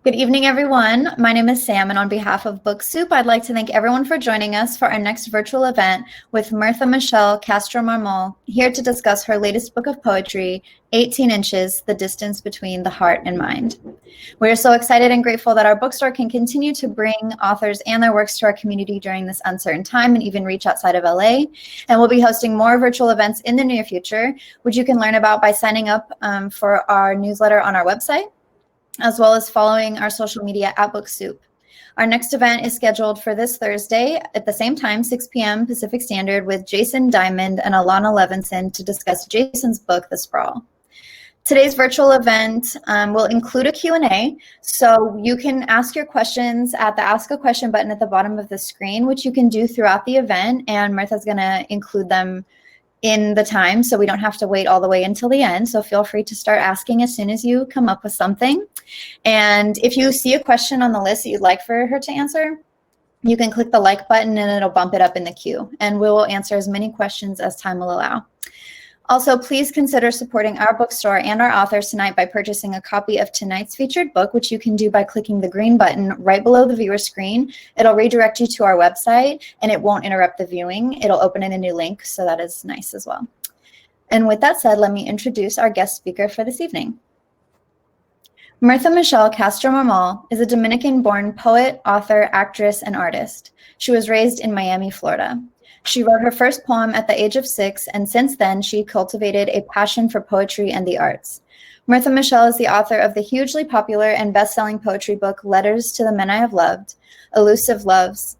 Good evening, everyone. My name is Sam, and on behalf of Book Soup, I'd like to thank everyone for joining us for our next virtual event with Mirtha Michelle Castro Mármol, here to discuss her latest book of poetry, 18 Inches, The Distance Between the Heart and Mind. We are so excited and grateful that our bookstore can continue to bring authors and their works to our community during this uncertain time and even reach outside of LA. And we'll be hosting more virtual events in the near future, which you can learn about by signing up for our newsletter on our website, as well as following our social media at Book Soup. Our next event is scheduled for this Thursday at the same time, 6 p.m. Pacific Standard, with Jason Diamond and Alana Levinson to discuss Jason's book, The Sprawl. Today's virtual event will include a Q&A, so you can ask your questions at the Ask a Question button at the bottom of the screen, which you can do throughout the event, and Mirtha's going to include them in the time, so we don't have to wait all the way until the end. So feel free to start asking as soon as you come up with something. And if you see a question on the list that you'd like for her to answer, you can click the like button and it'll bump it up in the queue. And we will answer as many questions as time will allow. Also, please consider supporting our bookstore and our authors tonight by purchasing a copy of tonight's featured book, which you can do by clicking the green button right below the viewer screen. It'll redirect you to our website, and it won't interrupt the viewing. It'll open in a new link, so that is nice as well. And with that said, let me introduce our guest speaker for this evening. Mirtha Michelle Castro Mármol is a Dominican-born poet, author, actress, and artist. She was raised in Miami, Florida. She wrote her first poem at the age of 6, and since then, she cultivated a passion for poetry and the arts. Mirtha Michelle is the author of the hugely popular and best-selling poetry book, Letters to the Men I Have Loved, Elusive Loves,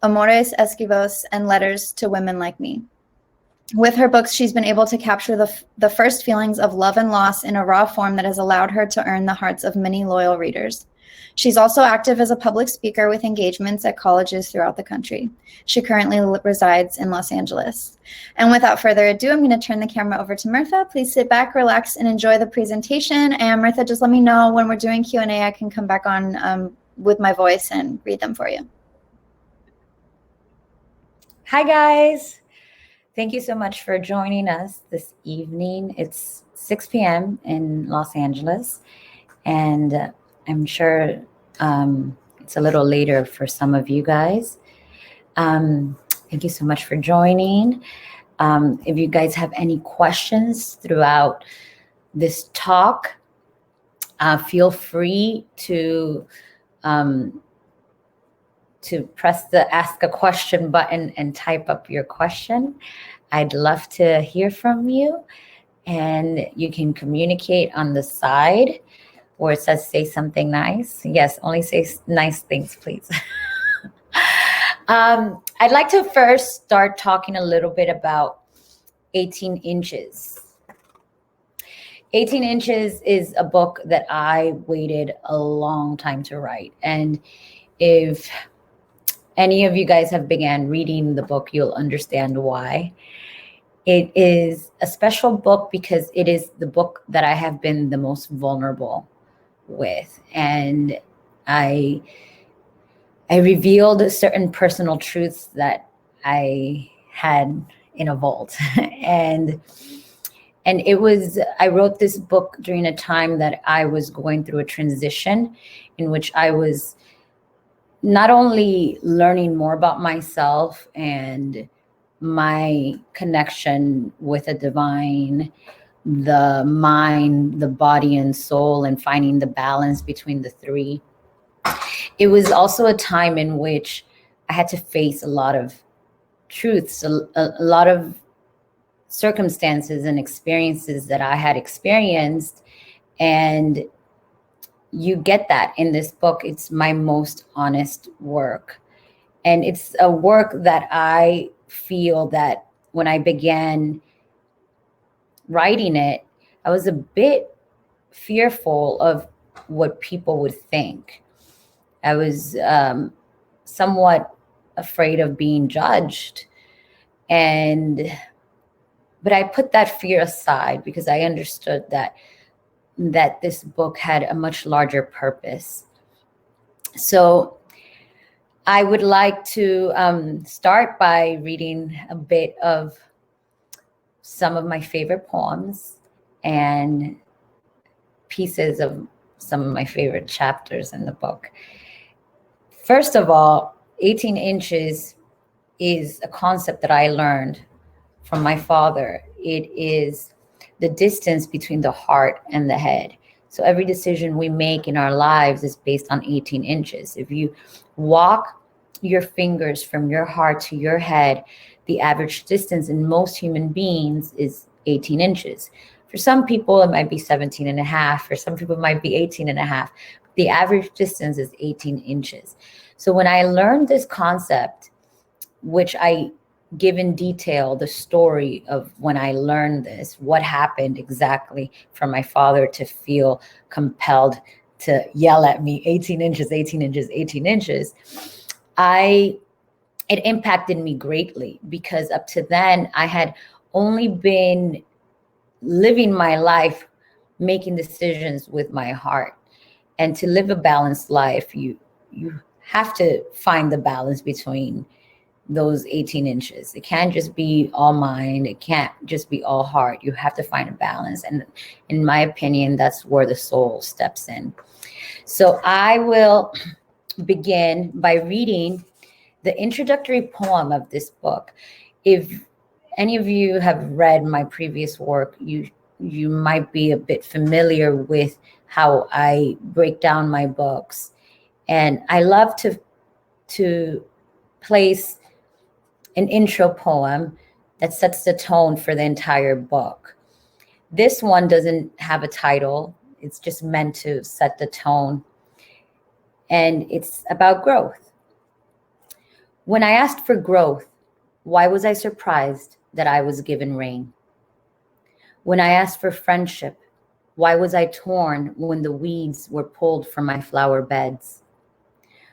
Amores Esquivos, and Letters to Women Like Me. With her books, she's been able to capture the first feelings of love and loss in a raw form that has allowed her to earn the hearts of many loyal readers. She's also active as a public speaker with engagements at colleges throughout the country. She currently resides in Los Angeles. And without further ado, I'm going to turn the camera over to Mirtha. Please sit back, relax, and enjoy the presentation. And Mirtha, just let me know when we're doing Q&A, I can come back on with my voice and read them for you. Hi, guys. Thank you so much for joining us this evening. It's 6 p.m. in Los Angeles, and I'm sure it's a little later for some of you guys. Thank you so much for joining. If you guys have any questions throughout this talk, feel free to press the Ask a Question button and type up your question. I'd love to hear from you, and you can communicate on the side where it says say something nice. Yes, only say nice things, please. I'd like to first start talking a little bit about 18 Inches. 18 Inches is a book that I waited a long time to write. And if any of you guys have began reading the book, you'll understand why. It is a special book because it is the book that I have been the most vulnerable with. And I revealed certain personal truths that I had in a vault. and I wrote this book during a time that I was going through a transition in which I was not only learning more about myself and my connection with the divine, the mind, the body and soul, and finding the balance between the three. It was also a time in which I had to face a lot of truths, a lot of circumstances and experiences that I had experienced. And you get that in this book. It's my most honest work. And it's a work that I feel that when I began writing it, I was a bit fearful of what people would think. I was somewhat afraid of being judged. But I put that fear aside because I understood that this book had a much larger purpose. So I would like to start by reading a bit of some of my favorite poems and pieces of some of my favorite chapters in the book. First of all, 18 inches is a concept that I learned from my father. It is the distance between the heart and the head. So every decision we make in our lives is based on 18 inches. If you walk your fingers from your heart to your head, the average distance in most human beings is 18 inches. For some people, it might be 17 and a half. For some people, it might be 18 and a half. The average distance is 18 inches. So when I learned this concept, which I give in detail the story of when I learned this, what happened exactly for my father to feel compelled to yell at me, 18 inches, 18 inches, 18 inches, it impacted me greatly, because up to then I had only been living my life making decisions with my heart. And to live a balanced life, you have to find the balance between those 18 inches. It can't just be all mind. It can't just be all heart. You have to find a balance. And in my opinion, that's where the soul steps in. So I will begin by reading the introductory poem of this book. If any of you have read my previous work, you might be a bit familiar with how I break down my books. And I love to place an intro poem that sets the tone for the entire book. This one doesn't have a title. It's just meant to set the tone. And it's about growth. When I asked for growth, why was I surprised that I was given rain? When I asked for friendship, why was I torn when the weeds were pulled from my flower beds?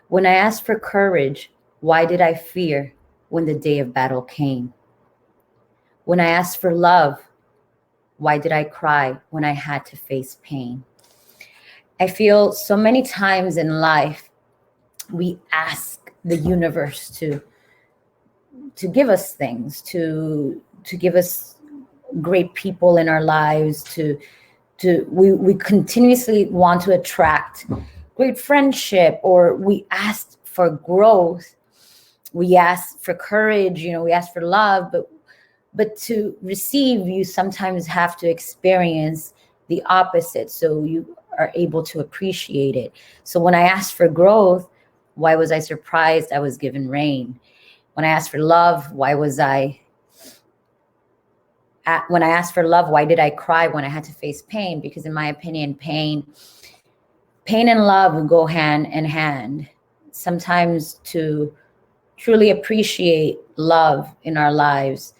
When I asked for courage, why did I fear when the day of battle came? When I asked for love, why did I cry when I had to face pain? I feel so many times in life, we ask the universe to give us things, to give us great people in our lives, we continuously want to attract great friendship, or we ask for growth, we ask for courage, we ask for love, but to receive, you sometimes have to experience the opposite, so you are able to appreciate it. So when I asked for growth, why was I surprised I was given rain? When I asked for love, why did I cry when I had to face pain? Because in my opinion, pain and love go hand in hand. Sometimes to truly appreciate love in our lives,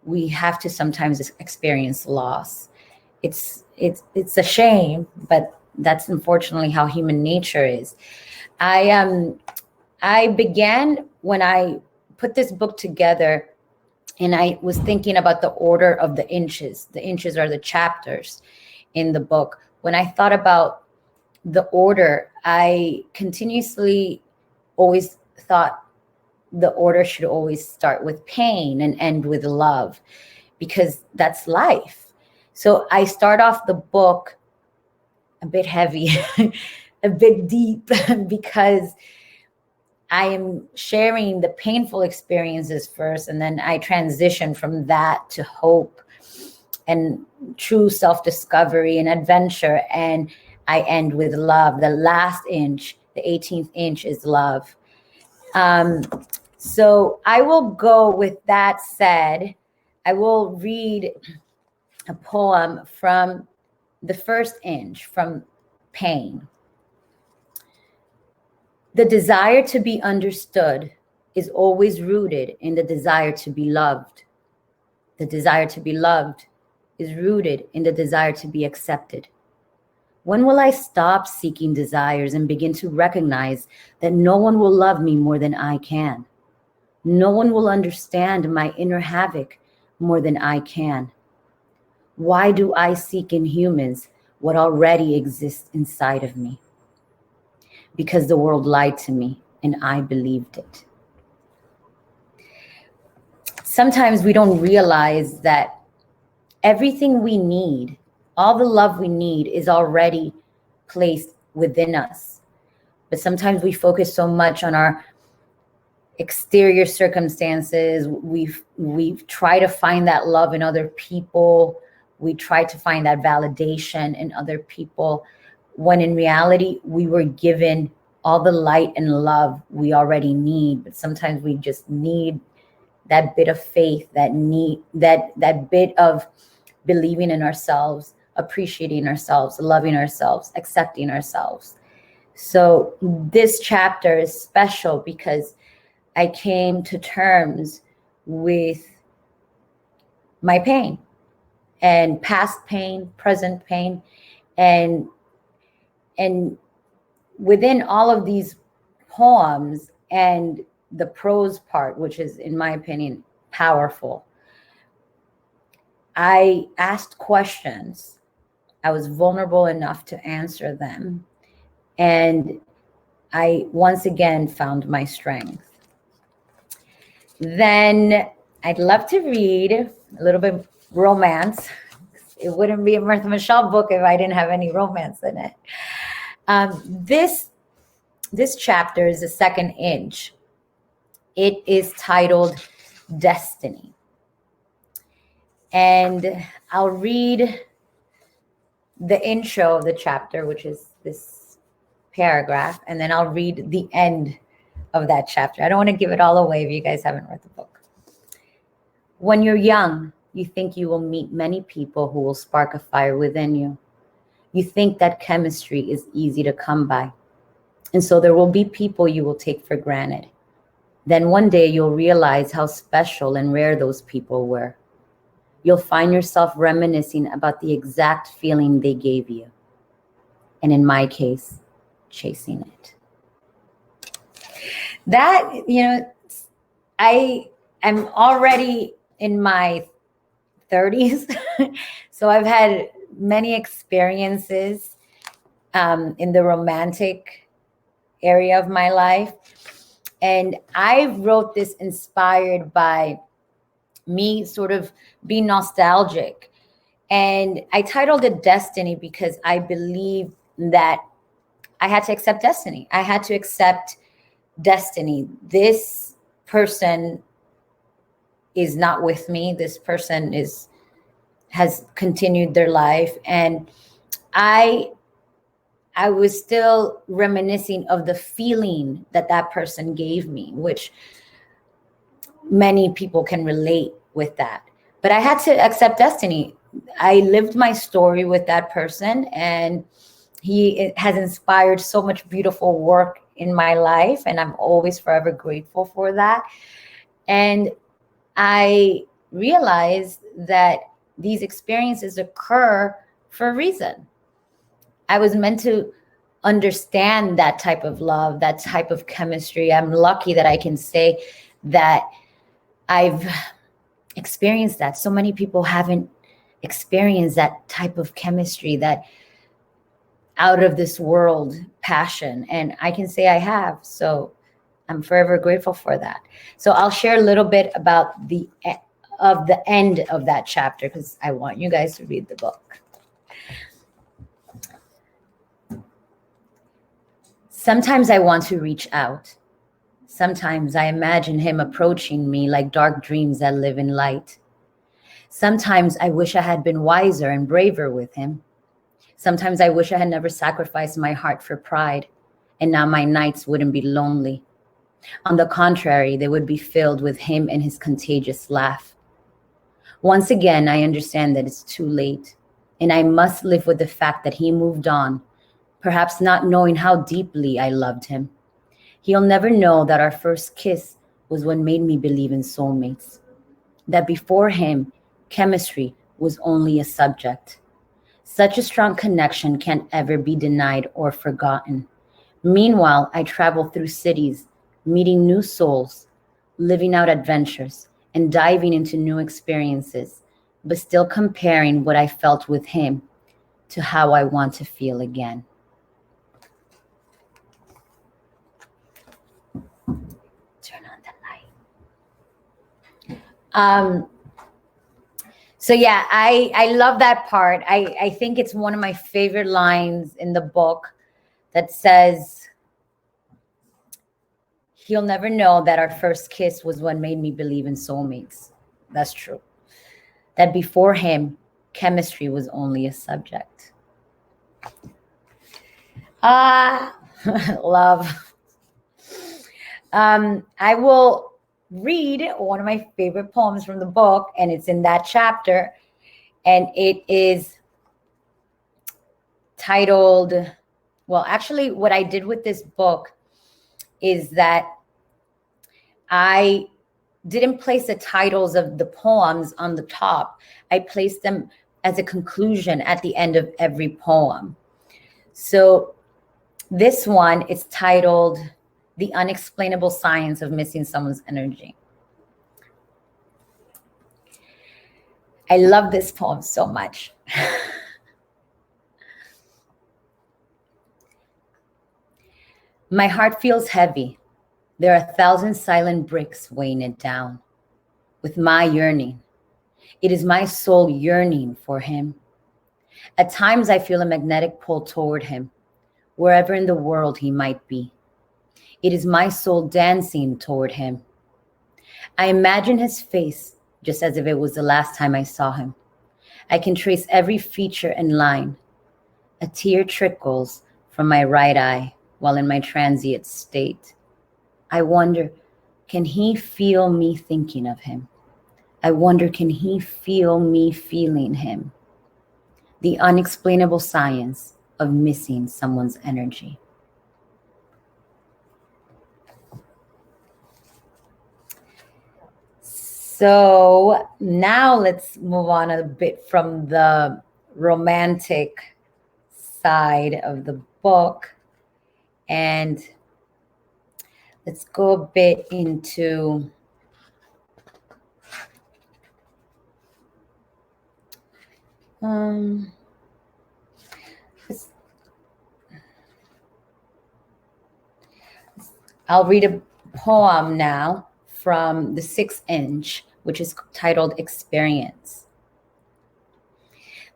we have to sometimes experience loss. It's a shame, but that's unfortunately how human nature is. I began when I put this book together, and I was thinking about the order of the inches. The inches are the chapters in the book. When I thought about the order, I continuously always thought the order should always start with pain and end with love, because that's life. So I start off the book a bit heavy, a bit deep, because I am sharing the painful experiences first, and then I transition from that to hope and true self-discovery and adventure, and I end with love. The last inch, the 18th inch, is love. So I will go with that said. I will read a poem from the first inch, from pain. The desire to be understood is always rooted in the desire to be loved. The desire to be loved is rooted in the desire to be accepted. When will I stop seeking desires and begin to recognize that no one will love me more than I can? No one will understand my inner havoc more than I can. Why do I seek in humans what already exists inside of me? Because the world lied to me and I believed it. Sometimes we don't realize that everything we need, all the love we need, is already place within us. But sometimes we focus so much on our exterior circumstances. We've tried to find that love in other people. We try to find that validation in other people, when in reality, we were given all the light and love we already need. But sometimes we just need that bit of faith, that bit of believing in ourselves, appreciating ourselves, loving ourselves, accepting ourselves. So this chapter is special because I came to terms with my pain, and past pain, present pain, and within all of these poems and the prose part, which is, in my opinion, powerful, I asked questions. I was vulnerable enough to answer them. And I once again found my strength. Then I'd love to read a little bit of romance. It wouldn't be a Mirtha Michelle book if I didn't have any romance in it. This chapter is the second inch. It is titled Destiny. And I'll read the intro of the chapter, which is this paragraph, and then I'll read the end of that chapter. I don't want to give it all away if you guys haven't read the book. When you're young, you think you will meet many people who will spark a fire within you. You think that chemistry is easy to come by. And so there will be people you will take for granted. Then one day you'll realize how special and rare those people were. You'll find yourself reminiscing about the exact feeling they gave you. And in my case, chasing it. That, I am already in my 30s. So I've had many experiences in the romantic area of my life. And I wrote this inspired by me sort of being nostalgic. And I titled it Destiny because I believe that I had to accept destiny. I had to accept destiny. This person is not with me. This person has continued their life. And I was still reminiscing of the feeling that person gave me, which many people can relate with that. But I had to accept destiny. I lived my story with that person, and he has inspired so much beautiful work in my life, and I'm always forever grateful for that. And I realized that these experiences occur for a reason. I was meant to understand that type of love, that type of chemistry. I'm lucky that I can say that I've experienced that. So many people haven't experienced that type of chemistry, that out of this world passion. And I can say I have. So I'm forever grateful for that. So I'll share a little bit about the end of that chapter because I want you guys to read the book. Sometimes I want to reach out. Sometimes I imagine him approaching me like dark dreams that live in light. Sometimes I wish I had been wiser and braver with him. Sometimes I wish I had never sacrificed my heart for pride, and now my nights wouldn't be lonely. On the contrary, they would be filled with him and his contagious laugh. Once again, I understand that it's too late, and I must live with the fact that he moved on, perhaps not knowing how deeply I loved him. He'll never know that our first kiss was what made me believe in soulmates, that before him, chemistry was only a subject. Such a strong connection can't ever be denied or forgotten. Meanwhile, I travel through cities, meeting new souls, living out adventures, and diving into new experiences, but still comparing what I felt with him to how I want to feel again. Turn on the light. So yeah, I love that part. I think it's one of my favorite lines in the book that says, he'll never know that our first kiss was what made me believe in soulmates. That's true. That before him, chemistry was only a subject. Love. I will read one of my favorite poems from the book, and it's in that chapter, and it is titled, well, actually, what I did with this book is that I didn't place the titles of the poems on the top. I placed them as a conclusion at the end of every poem. So this one is titled The Unexplainable Science of Missing Someone's Energy. I love this poem so much. My heart feels heavy. There are 1,000 silent bricks weighing it down. With my yearning, it is my soul yearning for him. At times I feel a magnetic pull toward him, wherever in the world he might be. It is my soul dancing toward him. I imagine his face just as if it was the last time I saw him. I can trace every feature and line. A tear trickles from my right eye while in my transient state. I wonder, can he feel me thinking of him? I wonder, can he feel me feeling him? The unexplainable science of missing someone's energy. So now let's move on a bit from the romantic side of the book, and let's go a bit into I'll read a poem now from the 6 inch, which is titled Experience.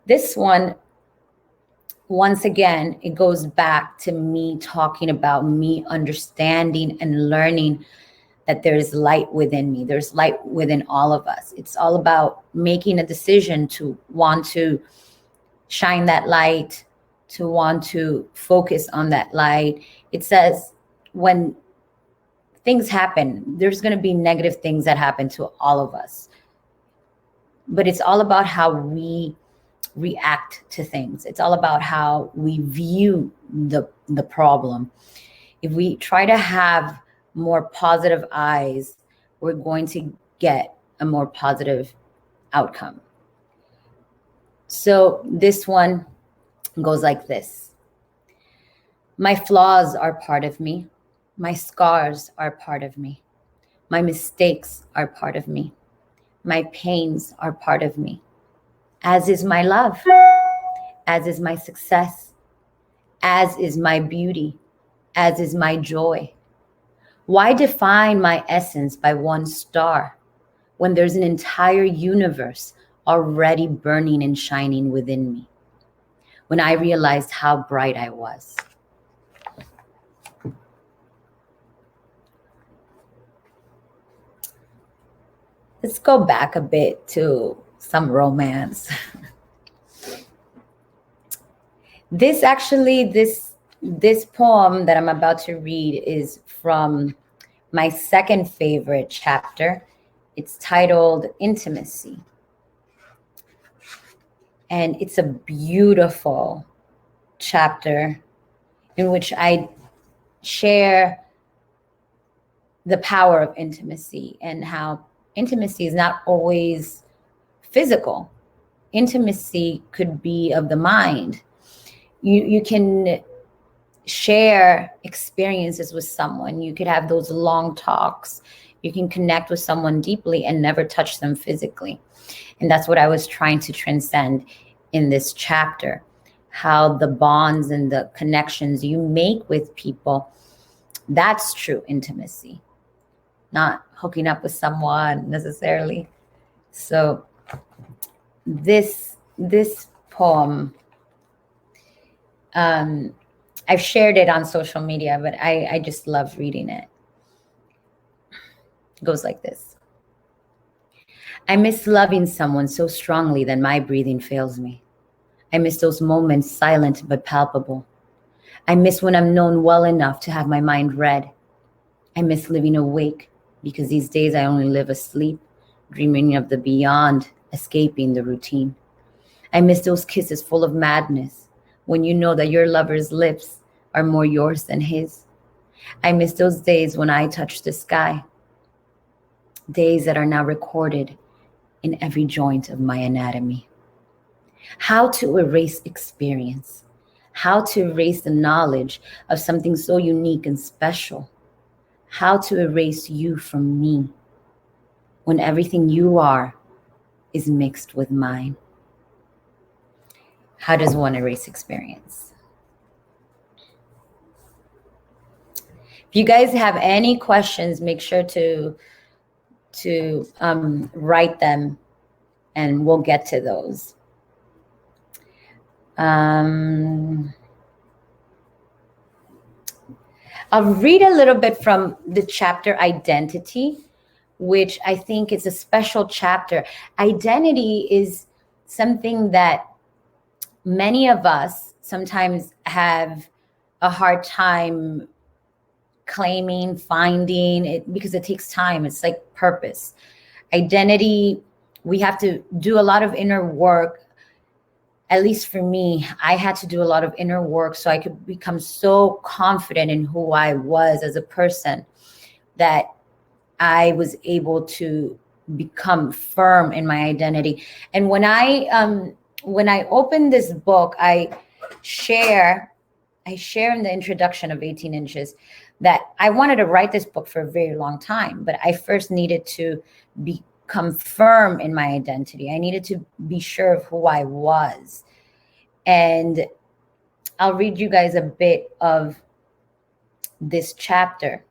This one, once again, it goes back to me talking about me understanding and learning that there is light within me. There's light within all of us. It's all about making a decision to want to shine that light, to want to focus on that light. It says when things happen, there's going to be negative things that happen to all of us. But it's all about how we react to things. It's all about how we view the problem. If we try to have more positive eyes, we're going to get a more positive outcome. So this one goes like this. My flaws are part of me. My scars are part of me. My mistakes are part of me. My pains are part of me. As is my love. As is my success. As is my beauty. As is my joy. Why define my essence by one star when there's an entire universe already burning and shining within me? When I realized how bright I was. Let's go back a bit to some romance. This poem that I'm about to read is from my second favorite chapter. It's titled Intimacy. And it's a beautiful chapter in which I share the power of intimacy and how intimacy is not always physical. Intimacy could be of the mind. You can share experiences with someone. You could have those long talks. You can connect with someone deeply and never touch them physically. And that's what I was trying to transcend in this chapter, how the bonds and the connections you make with people, that's true intimacy, not hooking up with someone necessarily. So this poem, I've shared it on social media, but I just love reading it. It goes like this. I miss loving someone so strongly that my breathing fails me. I miss those moments, silent but palpable. I miss when I'm known well enough to have my mind read. I miss living awake, because these days I only live asleep, dreaming of the beyond, escaping the routine. I miss those kisses full of madness, when you know that your lover's lips are more yours than his. I miss those days when I touched the sky, days that are now recorded in every joint of my anatomy. How to erase experience, how to erase the knowledge of something so unique and special, how to erase you from me when everything you are is mixed with mine. How does one erase experience? If you guys have any questions, make sure to write them and we'll get to those. I'll read a little bit from the chapter Identity, which I think is a special chapter. Identity is something that many of us sometimes have a hard time claiming, finding it, because it takes time. It's like purpose. Identity, we have to do a lot of inner work. At least for me, I had to do a lot of inner work so I could become so confident in who I was as a person that I was able to become firm in my identity. And when I open this book, I share in the introduction of 18 Inches that I wanted to write this book for a very long time, but I first needed to become firm in my identity. I needed to be sure of who I was. And I'll read you guys a bit of this chapter.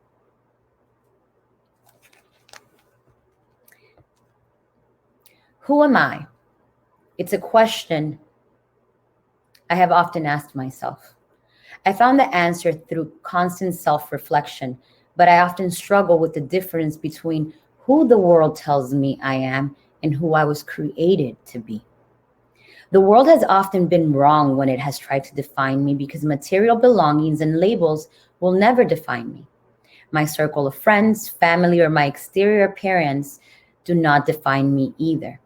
Who am I? It's a question I have often asked myself. I found the answer through constant self-reflection, but I often struggle with the difference between who the world tells me I am and who I was created to be. The world has often been wrong when it has tried to define me, because material belongings and labels will never define me. My circle of friends, family, or my exterior appearance do not define me either.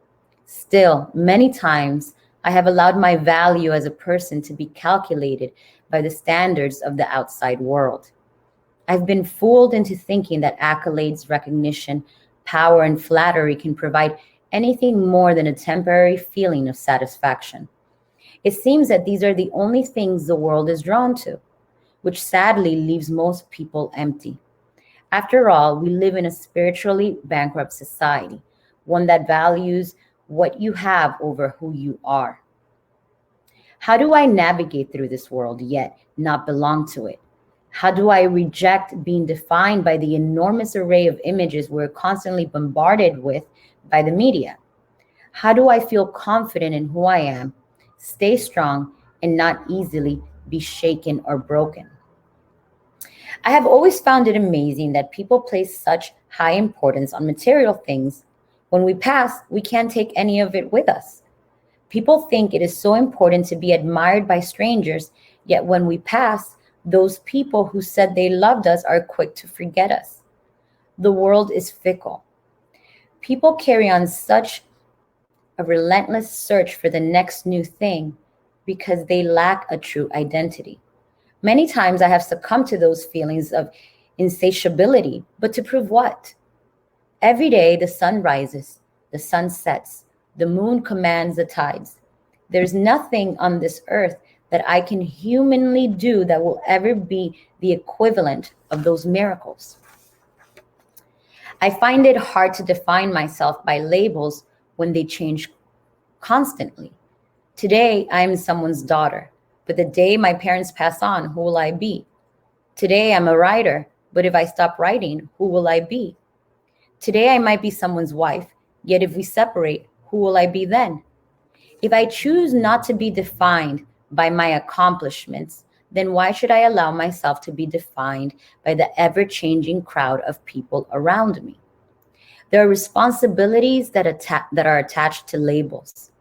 Still, many times I have allowed my value as a person to be calculated by the standards of the outside world. I've been fooled into thinking that accolades, recognition, power, and flattery can provide anything more than a temporary feeling of satisfaction. It seems that these are the only things the world is drawn to, which sadly leaves most people empty. After all, we live in a spiritually bankrupt society, one that values what you have over who you are. How do I navigate through this world yet not belong to it? How do I reject being defined by the enormous array of images we're constantly bombarded with by the media? How do I feel confident in who I am, stay strong, and not easily be shaken or broken? I have always found it amazing that people place such high importance on material things. When we pass, we can't take any of it with us. People think it is so important to be admired by strangers, yet when we pass, those people who said they loved us are quick to forget us. The world is fickle. People carry on such a relentless search for the next new thing because they lack a true identity. Many times I have succumbed to those feelings of insatiability, but to prove what? Every day the sun rises, the sun sets, the moon commands the tides. There's nothing on this earth that I can humanly do that will ever be the equivalent of those miracles. I find it hard to define myself by labels when they change constantly. Today, I am someone's daughter, but the day my parents pass on, who will I be? Today, I'm a writer, but if I stop writing, who will I be? Today, I might be someone's wife, yet if we separate, who will I be then? If I choose not to be defined by my accomplishments, then why should I allow myself to be defined by the ever-changing crowd of people around me? There are responsibilities that are attached to labels.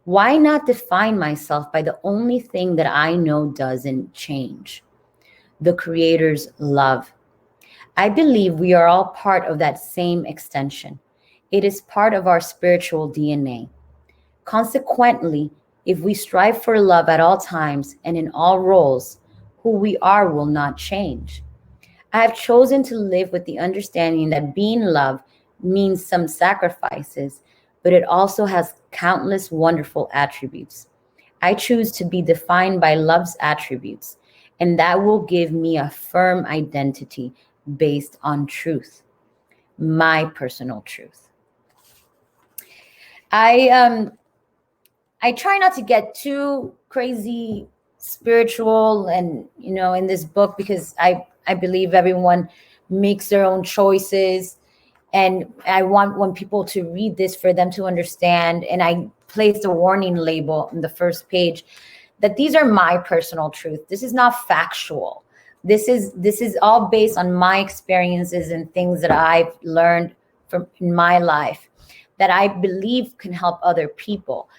Why not define myself by the only thing that I know doesn't change? The Creator's love. I believe we are all part of that same extension. It is part of our spiritual DNA. Consequently, if we strive for love at all times and in all roles, who we are will not change. I have chosen to live with the understanding that being loved means some sacrifices, but it also has countless wonderful attributes. I choose to be defined by love's attributes, and that will give me a firm identity based on truth, my personal truth. I try not to get too crazy spiritual and, in this book, because I believe everyone makes their own choices. And I want when people to read this for them to understand. And I placed a warning label on the first page that these are my personal truth. This is not factual. This is all based on my experiences and things that I've learned from in my life that I believe can help other people.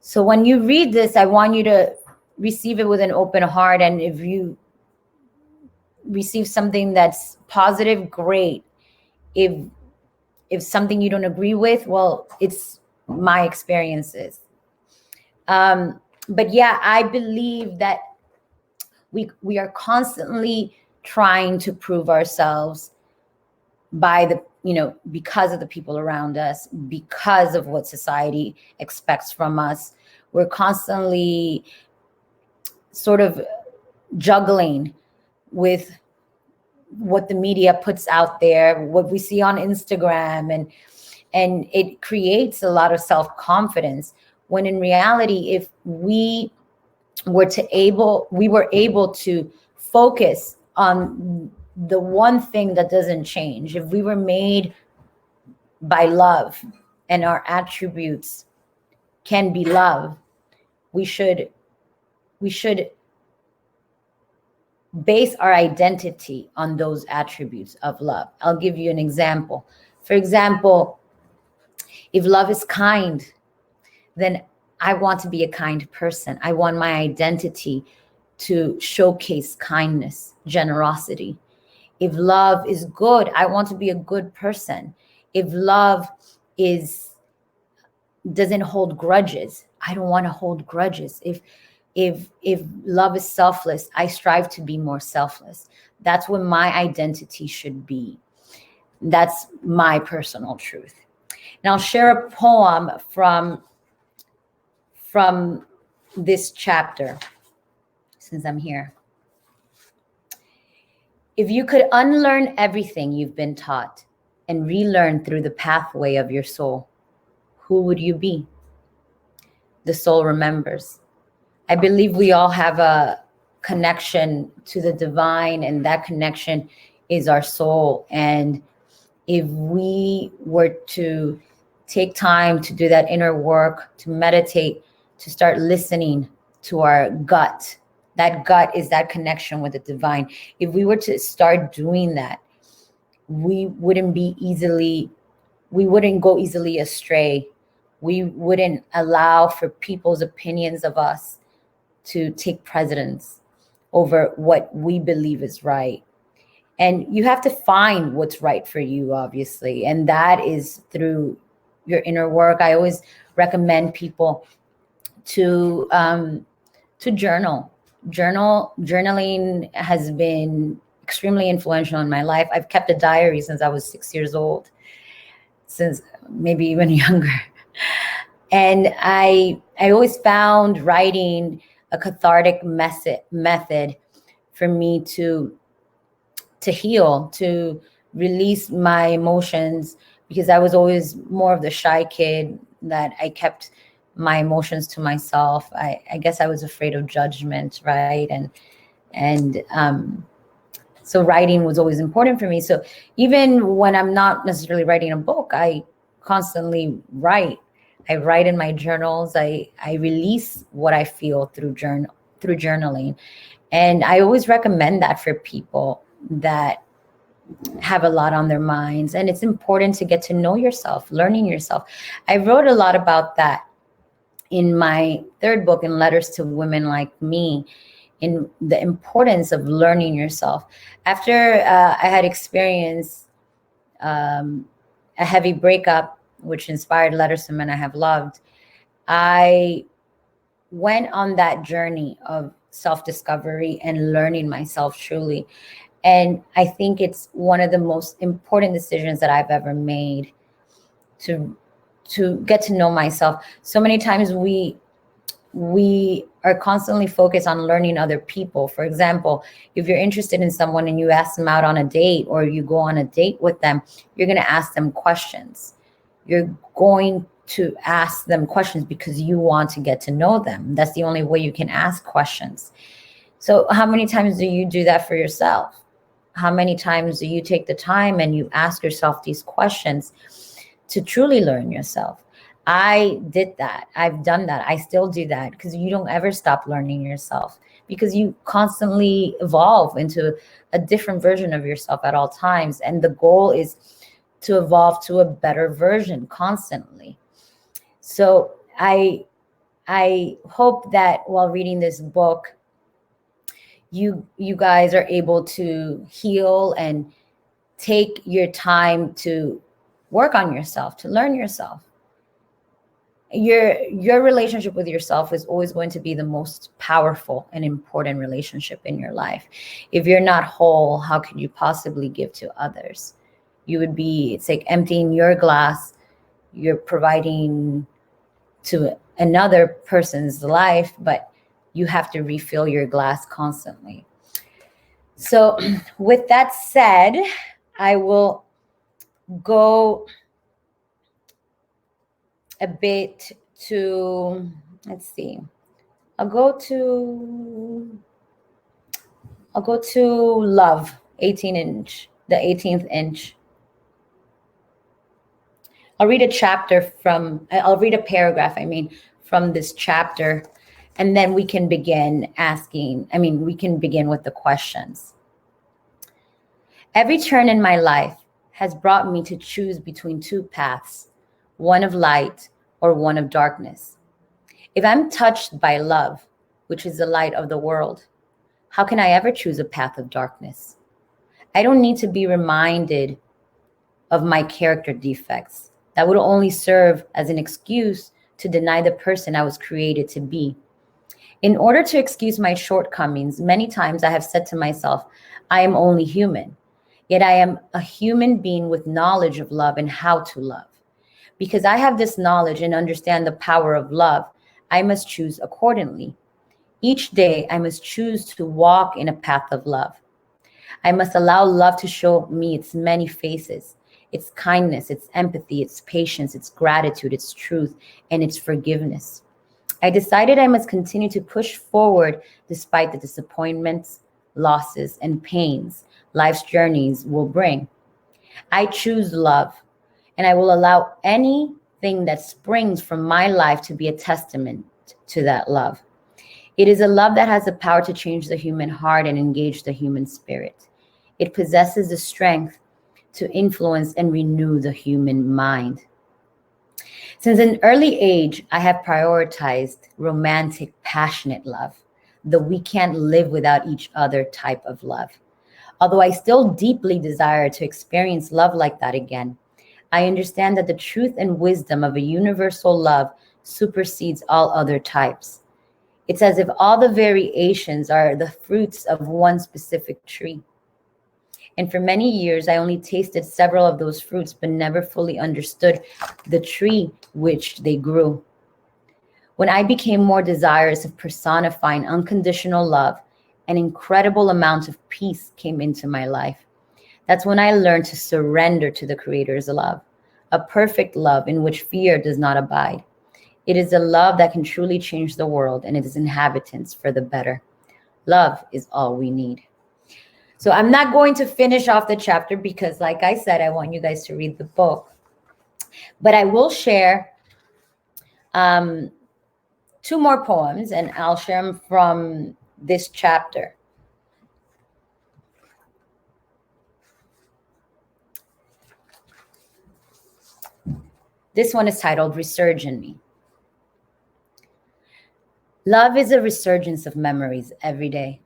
So when you read this, I want you to receive it with an open heart. And if you receive something that's positive, great. If something you don't agree with, well, it's my experiences. But yeah, I believe that we are constantly trying to prove ourselves by because of the people around us, because of what society expects from us. We're constantly sort of juggling with what the media puts out there, what we see on Instagram, and it creates a lot of self-confidence, when in reality, if we were able to focus on the one thing that doesn't change, if we were made by love and our attributes can be love, we should base our identity on those attributes of love. I'll give you an example. For example, if love is kind, then I want to be a kind person. I want my identity to showcase kindness, generosity. If love is good, I want to be a good person. If love doesn't hold grudges, I don't want to hold grudges. If love is selfless, I strive to be more selfless. That's what my identity should be. That's my personal truth. And I'll share a poem from this chapter, since I'm here. If you could unlearn everything you've been taught and relearn through the pathway of your soul, who would you be? The soul remembers. I believe we all have a connection to the divine, and that connection is our soul. And if we were to take time to do that inner work, to meditate, to start listening to our gut, that gut is that connection with the divine. If we were to start doing that, we wouldn't go easily astray. We wouldn't allow for people's opinions of us to take precedence over what we believe is right. And you have to find what's right for you, obviously. And that is through your inner work. I always recommend people to journal. Journaling has been extremely influential in my life. I've kept a diary since I was 6 years old, since maybe even younger. And I always found writing a cathartic method for me to heal, to release my emotions, because I was always more of the shy kid that I kept my emotions to myself. I guess I was afraid of judgment, right? And so writing was always important for me. So even when I'm not necessarily writing a book, I constantly write. I write in my journals. I release what I feel through journaling. And I always recommend that for people that have a lot on their minds. And it's important to get to know yourself, learning yourself. I wrote a lot about that in my third book, in Letters to Women Like Me, in the importance of learning yourself. After I had experienced a heavy breakup, which inspired Letters to Men I Have Loved, I went on that journey of self-discovery and learning myself truly. And I think it's one of the most important decisions that I've ever made, to get to know myself. So many times we are constantly focused on learning other people. For example, if you're interested in someone and you ask them out on a date, or you go on a date with them, you're going to ask them questions. You're going to ask them questions because you want to get to know them. That's the only way you can ask questions. So how many times do you do that for yourself? How many times do you take the time and you ask yourself these questions to truly learn yourself? I did that. I've done that. I still do that, because you don't ever stop learning yourself, because you constantly evolve into a different version of yourself at all times. And the goal is to evolve to a better version constantly. So I hope that while reading this book, you guys are able to heal and take your time to work on yourself, to learn yourself. Your relationship with yourself is always going to be the most powerful and important relationship in your life. If you're not whole, how could you possibly give to others? It's like emptying your glass. You're providing to another person's life, but you have to refill your glass constantly. So with that said, I will go a bit to, let's see, I'll go to Love, 18-inch, the 18th inch. I'll read a paragraph, from this chapter, and then we can begin with the questions. Every turn in my life has brought me to choose between two paths, one of light or one of darkness. If I'm touched by love, which is the light of the world, how can I ever choose a path of darkness? I don't need to be reminded of my character defects. That would only serve as an excuse to deny the person I was created to be. In order to excuse my shortcomings, many times I have said to myself, I am only human. Yet I am a human being with knowledge of love and how to love. Because I have this knowledge and understand the power of love, I must choose accordingly. Each day, I must choose to walk in a path of love. I must allow love to show me its many faces, its kindness, its empathy, its patience, its gratitude, its truth, and its forgiveness. I decided I must continue to push forward despite the disappointments, losses, and pains life's journeys will bring. I choose love, and I will allow anything that springs from my life to be a testament to that love. It is a love that has the power to change the human heart and engage the human spirit. It possesses the strength to influence and renew the human mind. Since an early age, I have prioritized romantic, passionate love, the we can't live without each other type of love. Although I still deeply desire to experience love like that again, I understand that the truth and wisdom of a universal love supersedes all other types. It's as if all the variations are the fruits of one specific tree. And for many years, I only tasted several of those fruits, but never fully understood the tree which they grew. When I became more desirous of personifying unconditional love, an incredible amount of peace came into my life. That's when I learned to surrender to the Creator's love, a perfect love in which fear does not abide. It is a love that can truly change the world and its inhabitants for the better. Love is all we need. So I'm not going to finish off the chapter because, like I said, I want you guys to read the book. But I will share Two more poems, and I'll share them from this chapter. This one is titled Resurge in Me. Love is a resurgence of memories every day.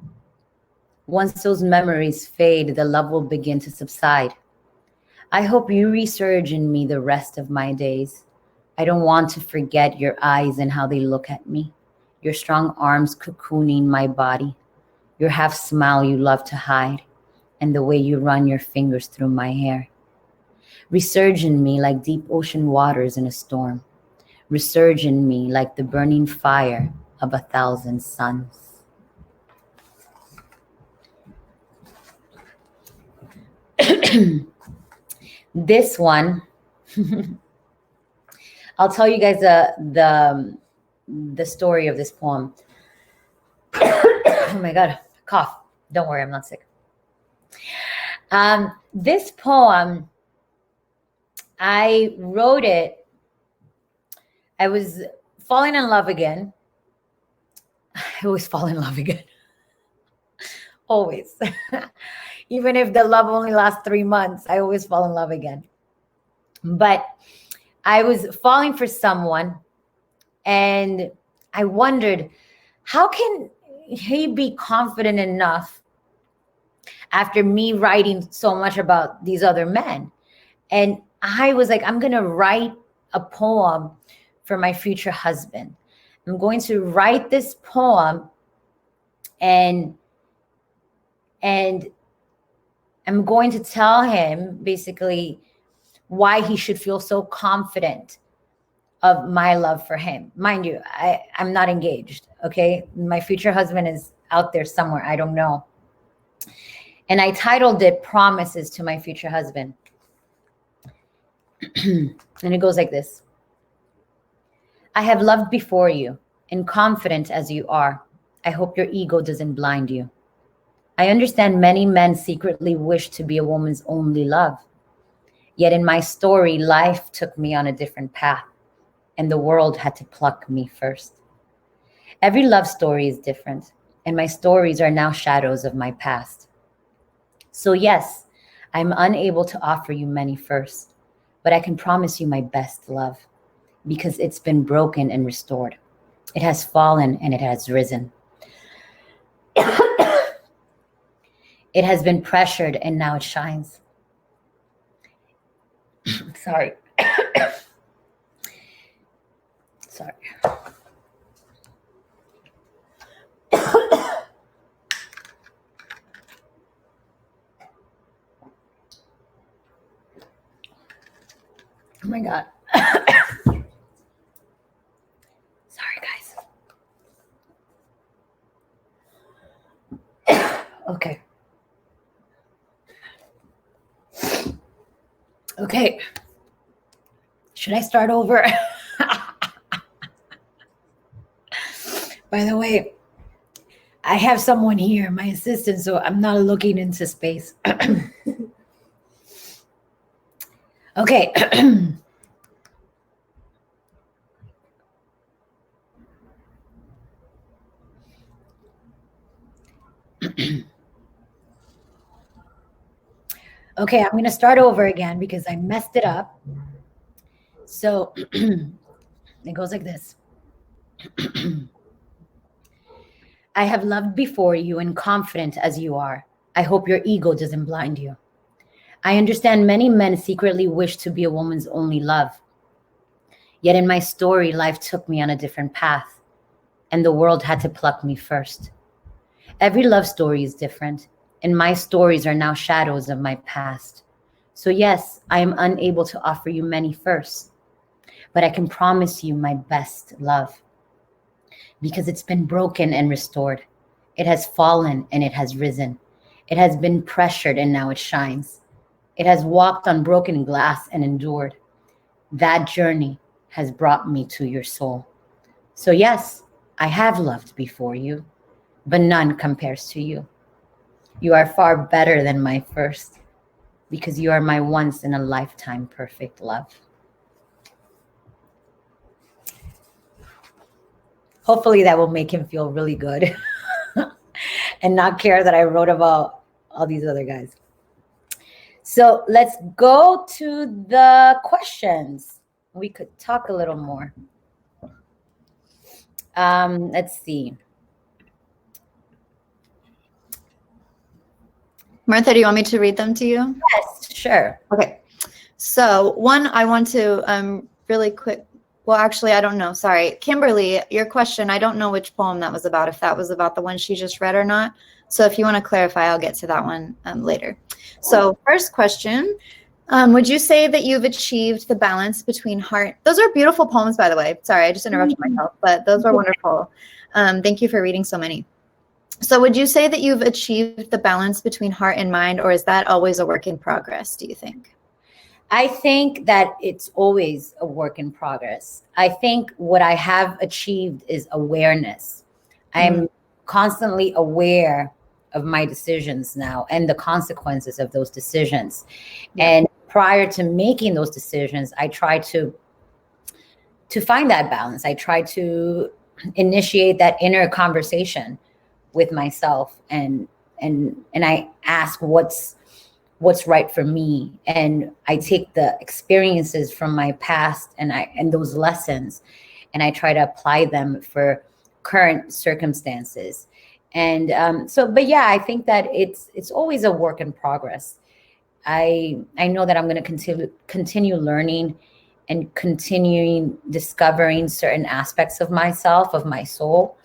Once those memories fade, the love will begin to subside. I hope you resurge in me the rest of my days. I don't want to forget your eyes and how they look at me, your strong arms cocooning my body, your half smile you love to hide, and the way you run your fingers through my hair. Resurge in me like deep ocean waters in a storm. Resurge in me like the burning fire of 1,000 suns. This one, I'll tell you guys the story of this poem. Oh my God, cough. Don't worry, I'm not sick. This poem, I wrote it. I was falling in love again. I always fall in love again. Always. Even if the love only lasts 3 months, I always fall in love again. But I was falling for someone, and I wondered, how can he be confident enough after me writing so much about these other men? And I was like, I'm going to write a poem for my future husband. I'm going to write this poem, and I'm going to tell him basically why he should feel so confident of my love for him. Mind you, I'm not engaged, okay? My future husband is out there somewhere. I don't know. And I titled it Promises to My Future Husband. And it goes like this. I have loved before you, and confident as you are, I hope your ego doesn't blind you. I understand many men secretly wish to be a woman's only love. Yet in my story, life took me on a different path, and the world had to pluck me first. Every love story is different, and my stories are now shadows of my past. So yes, I'm unable to offer you many firsts, but I can promise you my best love, because it's been broken and restored. It has fallen and it has risen. It has been pressured and now it shines. Sorry. Sorry. Oh my God. Sorry, guys. Okay. Okay. Should I start over? By the way, I have someone here, my assistant, so I'm not looking into space. Okay. Okay, I'm going to start over again because I messed it up. So it goes like this. I have loved before you and confident as you are. I hope your ego doesn't blind you. I understand many men secretly wish to be a woman's only love. Yet in my story, life took me on a different path, and the world had to pluck me first. Every love story is different, and my stories are now shadows of my past. So yes, I am unable to offer you many firsts, but I can promise you my best love, because it's been broken and restored. It has fallen and it has risen. It has been pressured and now it shines. It has walked on broken glass and endured. That journey has brought me to your soul. So yes, I have loved before you, but none compares to you. You are far better than my first, because you are my once in a lifetime perfect love. hopefully that will make him feel really good and not care that I wrote about all these other guys. So let's go to the questions. We could talk a little more. Let's see. Mirtha, do you want me to read them to you? Yes, sure. Okay. So one, I want to really quick. Well, actually, I don't know. Sorry. Kimberly, your question, I don't know which poem that was about, if that was about the one she just read or not. So if you want to clarify, I'll get to that one later. So first question, would you say that you've achieved the balance between heart? Those are beautiful poems, by the way. Sorry, I just interrupted myself, but those were wonderful. Thank you for reading so many. So would you say that you've achieved the balance between heart and mind, or is that always a work in progress, do you think? I think that it's always a work in progress. I think what I have achieved is awareness. I'm constantly aware of my decisions now and the consequences of those decisions. Yeah. And prior to making those decisions, I try to find that balance. I try to initiate that inner conversation with myself, and I ask what's right for me, and I take the experiences from my past and those lessons, and I try to apply them for current circumstances. And but yeah, I think that it's always a work in progress. I know that I'm going to continue learning and continuing discovering certain aspects of myself, of my soul.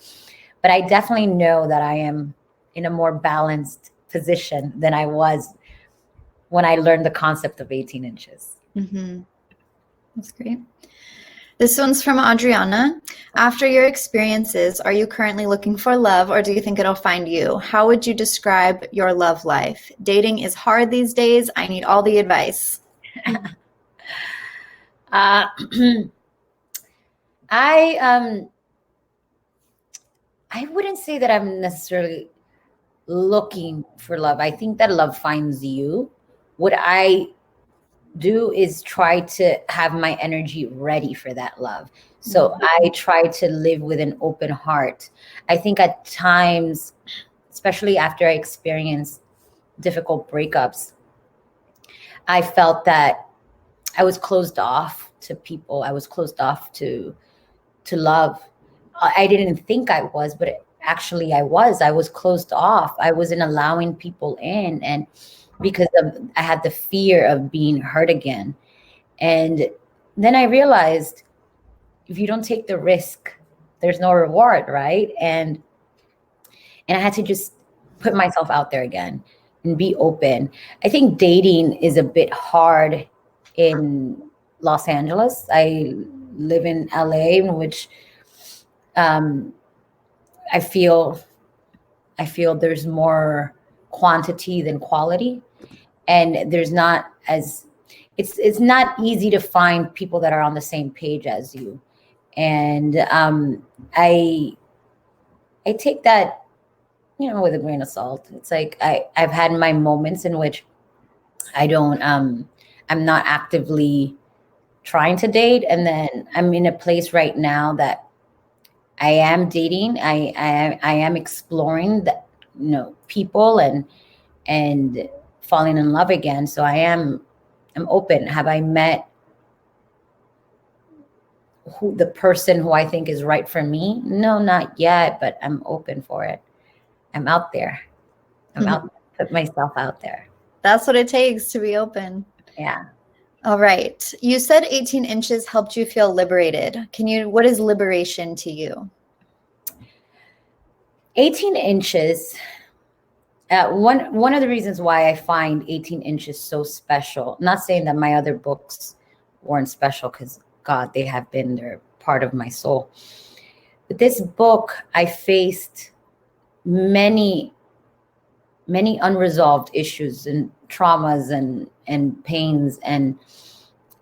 But I definitely know that I am in a more balanced position than I was when I learned the concept of 18 inches. Mm-hmm. That's great. This one's from Adriana. After your experiences, are you currently looking for love, or do you think it'll find you? How would you describe your love life? Dating is hard these days. I need all the advice. I wouldn't say that I'm necessarily looking for love. I think that love finds you. What I do is try to have my energy ready for that love. So I try to live with an open heart. I think at times, especially after I experienced difficult breakups, I felt that I was closed off to people. I was closed off to love. I didn't think I was, but actually I was closed off. I wasn't allowing people in, and because I had the fear of being hurt again. And then I realized if you don't take the risk, there's no reward, right? And I had to just put myself out there again and be open. I think dating is a bit hard in Los Angeles. I live in LA, in which I feel there's more quantity than quality, and there's not as it's not easy to find people that are on the same page as you. And I take that, with a grain of salt. It's like I've had my moments in which I'm not actively trying to date, and then I'm in a place right now that I am dating. I am exploring people and falling in love again. So I'm open. Have I met the person who I think is right for me? No, not yet, but I'm open for it. I'm out there. Put myself out there. That's what it takes to be open. Yeah. All right. You said 18 inches helped you feel liberated. What is liberation to you? 18 inches. One of the reasons why I find 18 inches so special, not saying that my other books weren't special, because God, they have been, they're part of my soul. But this book, I faced many unresolved issues and traumas and pains and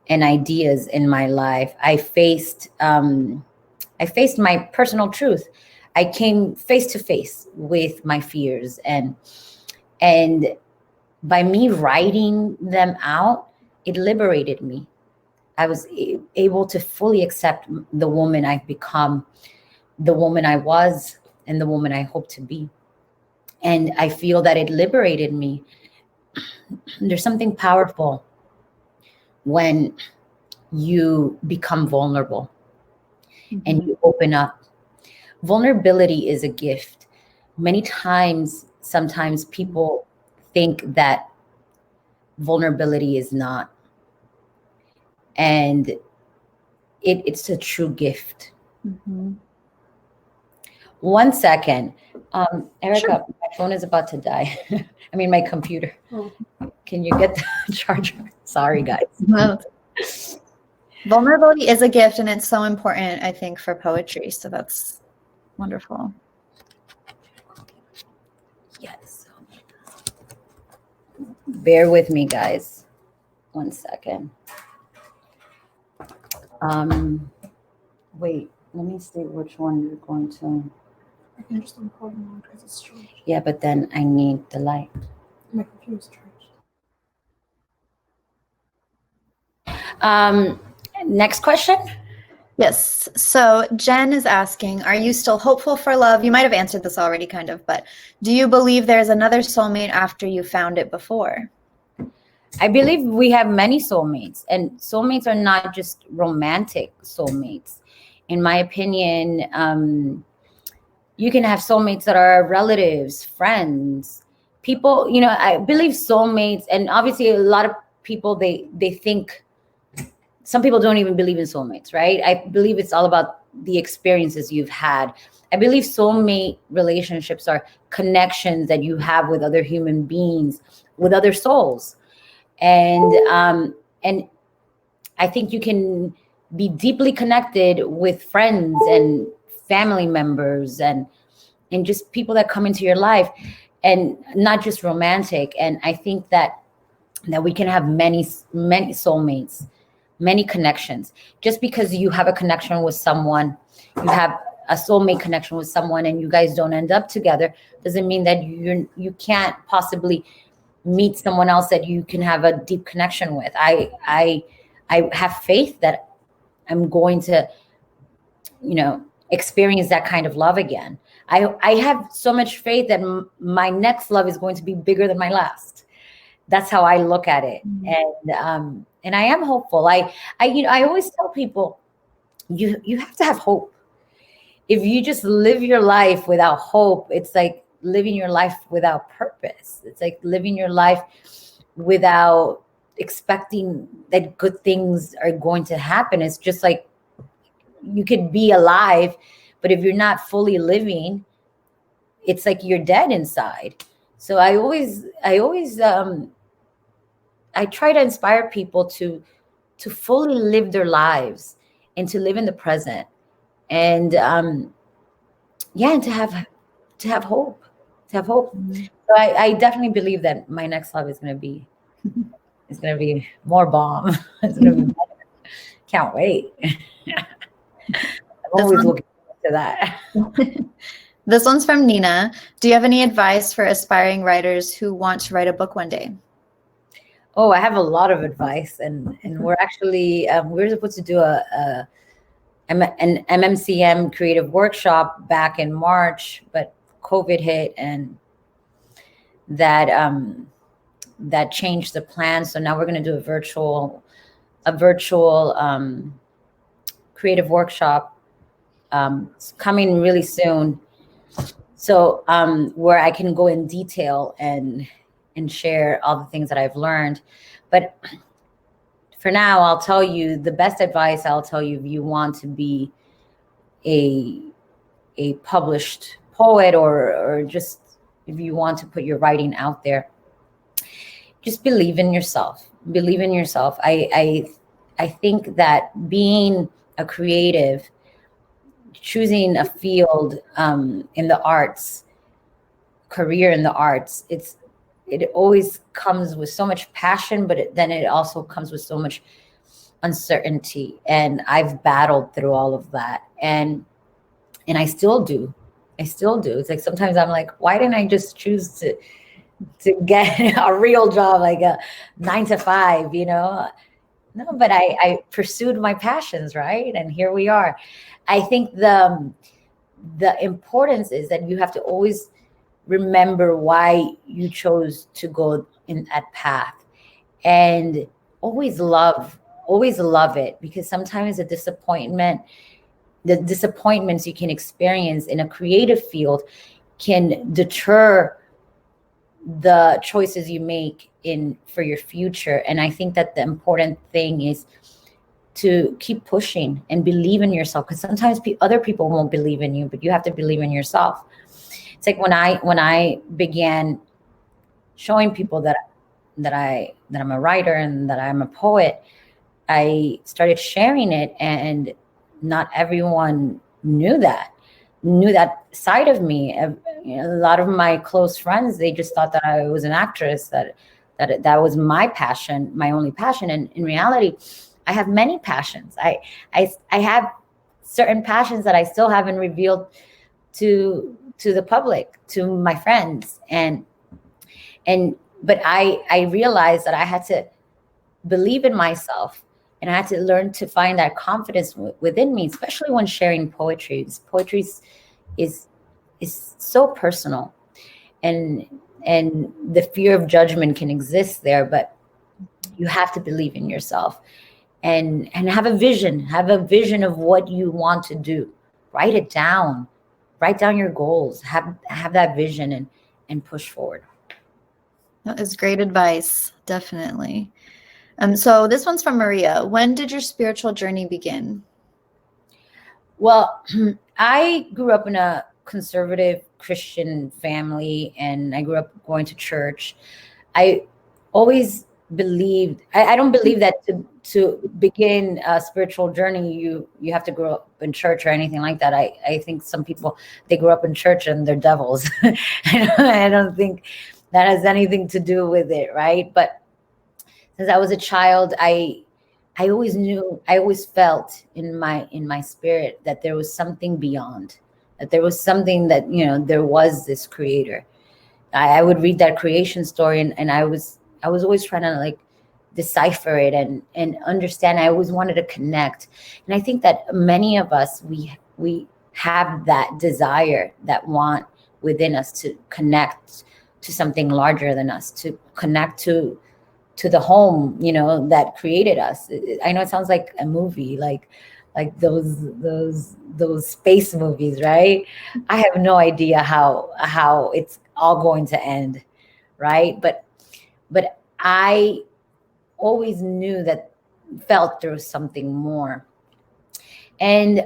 ideas in my life. I faced my personal truth. I came face to face with my fears, and by me writing them out, it liberated me. I was able to fully accept the woman I've become, the woman I was and the woman I hope to be. And I feel that it liberated me. There's something powerful when you become vulnerable and you open up. Vulnerability is a gift. Many times, sometimes people think that vulnerability is not. And it's a true gift. Mm-hmm. 1 second. Erica, Sure. my phone is about to die. I mean, my computer. Oh. Can you get the charger? Sorry, guys. No. Vulnerability is a gift, and it's so important, I think, for poetry. So that's wonderful. Yes. Bear with me, guys. 1 second. Wait, let me see which one you're going to. I can just unplug now because it's charged. Yeah, but then I need the light. My computer's charged. Next question. Yes. So Jen is asking, are you still hopeful for love? You might have answered this already, kind of, but do you believe there's another soulmate after you found it before? I believe we have many soulmates, and soulmates are not just romantic soulmates. In my opinion, you can have soulmates that are relatives, friends, people, you know, I believe soulmates, and obviously a lot of people, they think, some people don't even believe in soulmates, right? I believe it's all about the experiences you've had. I believe soulmate relationships are connections that you have with other human beings, with other souls. And I think you can be deeply connected with friends and family members and just people that come into your life, and not just romantic. And I think that we can have many soulmates, many connections. Just because you have a connection with someone, you have a soulmate connection with someone, and you guys don't end up together, doesn't mean that you can't possibly meet someone else that you can have a deep connection with. I have faith that I'm going to, you know, experience that kind of love again. I have so much faith that my next love is going to be bigger than my last. That's how I look at it. Mm-hmm. And I am hopeful. I always tell people, you have to have hope. If you just live your life without hope, it's like living your life without purpose. It's like living your life without expecting that good things are going to happen. It's just like you could be alive, but if you're not fully living, it's like you're dead inside. So I try to inspire people to fully live their lives and to live in the present, and and to have hope. Mm-hmm. So I definitely believe that my next love is going to be more bomb. It's going to be better. Can't wait. I'm always looking forward to that. This one's from Nina. Do you have any advice for aspiring writers who want to write a book one day? Oh, I have a lot of advice, and we're actually we're supposed to do an MMCM creative workshop back in March, but COVID hit, and that changed the plan. So now we're going to do a virtual creative workshop coming really soon. So where I can go in detail and share all the things that I've learned. But for now, I'll tell you the best advice. I'll tell you, if you want to be a published poet, or just if you want to put your writing out there, just believe in yourself. Believe in yourself. I think that being a creative, choosing a field in the arts, career in the arts, it always comes with so much passion, but then it also comes with so much uncertainty. And I've battled through all of that, and I still do. It's like sometimes I'm like, why didn't I just choose to get a real job, like a 9 to 5, you know? No, but I pursued my passions, right? And here we are. I think the the importance is that you have to always remember why you chose to go in that path, and always love it, because sometimes the disappointments you can experience in a creative field can deter the choices you make for your future. And I think that the important thing is to keep pushing and believe in yourself, because sometimes other people won't believe in you, but you have to believe in yourself. It's like when I began showing people that I'm a writer and that I'm a poet, I started sharing it, and not everyone knew that side of me. A lot of my close friends, they just thought that I was an actress, that was my passion, my only passion. And in reality, I have many passions. I have certain passions that I still haven't revealed to the public, to my friends. But I realized that I had to believe in myself, and I had to learn to find that confidence within me, especially when sharing poetry. Poetry is so personal, and the fear of judgment can exist there, but you have to believe in yourself, and have a vision of what you want to do. Write down your goals, have that vision, and push forward. That is great advice, definitely. So this one's from Maria. When did your spiritual journey begin? Well, I grew up in a conservative Christian family, and I grew up going to church. I always believed, I don't believe that to begin a spiritual journey, you have to grow up in church or anything like that. I think some people, they grew up in church and they're devils. I don't think that has anything to do with it, right? But since I was a child, I always felt in my spirit that there was something beyond, that there was something that, there was this creator. I would read that creation story, and I was always trying to like decipher it and understand. I always wanted to connect. And I think that many of us, we have that desire, that want within us to connect to something larger than us, to connect to the home, that created us. I know it sounds like a movie, like those space movies, right? I have no idea how it's all going to end, right? But I always felt there was something more. And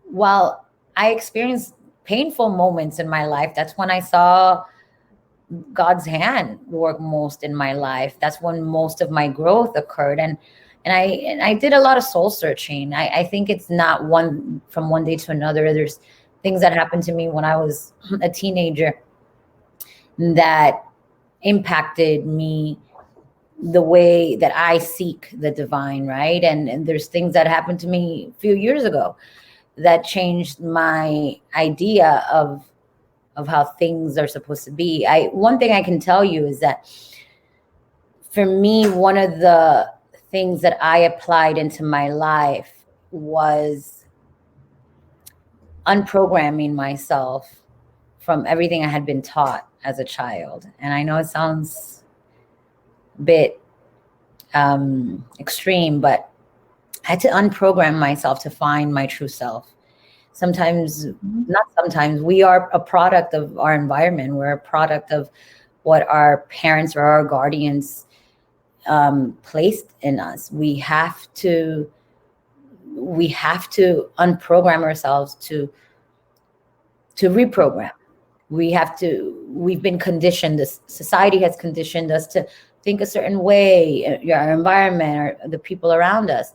while I experienced painful moments in my life, that's when I saw God's hand work most in my life. That's when most of my growth occurred. And I did a lot of soul searching. I think it's not from one day to another. There's things that happened to me when I was a teenager that impacted me, the way that I seek the divine, right? And there's things that happened to me a few years ago that changed my idea of how things are supposed to be. One thing I can tell you is that for me, one of the things that I applied into my life was unprogramming myself from everything I had been taught as a child. And I know it sounds a bit extreme, but I had to unprogram myself to find my true self. Not sometimes, we are a product of our environment. We're a product of what our parents or our guardians placed in us. We have to unprogram ourselves to reprogram. We've been conditioned. This society has conditioned us to think a certain way, our environment or the people around us.